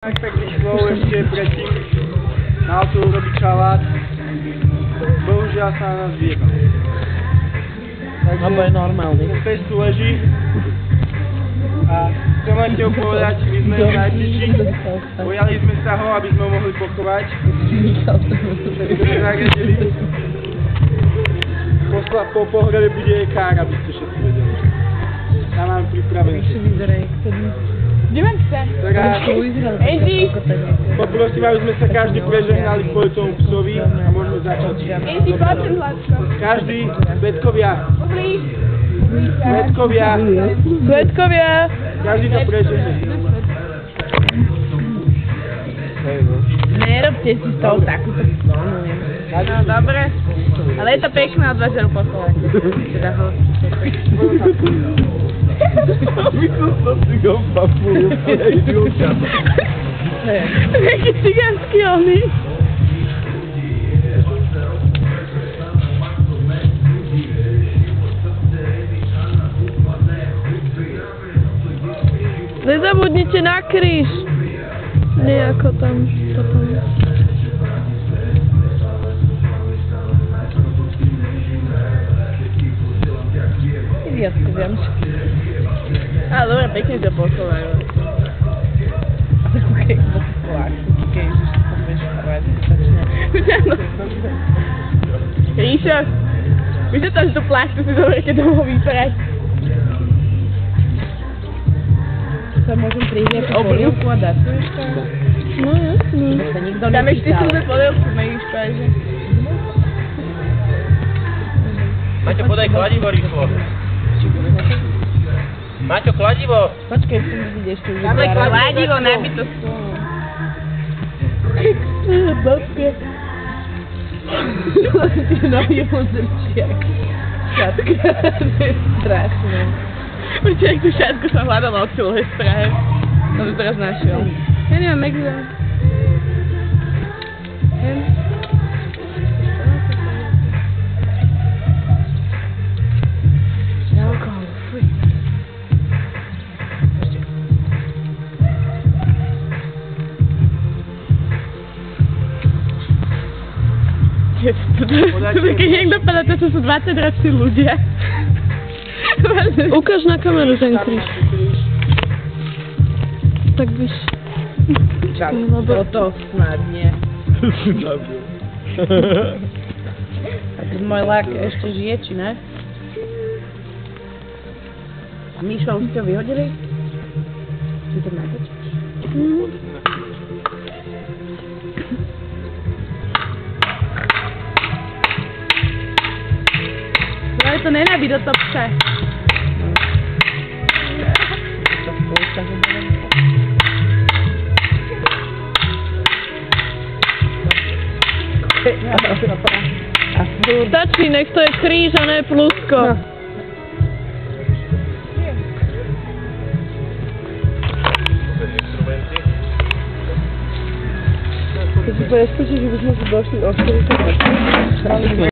Tak vyšlo ešte predtým na auto urobiť šalát. Bohužiaľ sa na nás vyjebal. Lebo je normálny. Pes tu leží. A chcem len ti povedať, my sme najbližší. Bojali sme sa ho, aby sme ho mohli pochovať. Všetko sme zagadili. Po pohrebe bude kára, aby ste všetci vedeli. Tam mám pripravené. Kde mám psa? Easy! Poprosím, aby sme sa každý prežehnali kvôli tomu psovi a môžeme začať. Easy, poďme, Hladko. Každý, svedkovia. Dobrý. Svedkovia. Svedkovia. Každý to prežehne. Nerobte si z toho takúto planu. No, dobre. Ale je to pekné od vás pochovať. Teda ho... Aby som sa cigán papulu, idiota. Jaký cigánsky oni. Nezabudnite na kríž. Nejako tam, to tam. Idiotku, viem. Ale dobre, pekne to pochovajú. Keď to pláču, keď to budeš chovať, začne. Ríšo, víš to, že to pláču si dobre, keď to mohol vyprať. Sa môžem prihliať po polievku a dať to ešte? No jasne. Tam ešte sú dve polievky, majíš páže. Maťo, podaj kladivo rýchlo. Maťo, kladivo! Počkej, chcem vidieť ešte už. Dáme kladivo, nabito stôl. Babke. Tie nohy odrčiak. Šatka, to je strašné. Počkej, jak tú šatku som hľadala od Silvestra, hej. To by teraz našiel. Ja nemám exam. Keď niekto povedal, to sú 20-roční ľudia. Ukáž na kameru ten kríž. Tak byš... Toto snad nie. To si zabil. A ten môj lák ešte žije, či ne? A Míšo, už ste ho vyhodili? Či to natočíš? Ale to nenabí do toho psa. Stačí, nech to je kríž a ne plusko. Keď si povedeš, že by sme si došli o 40 rokov.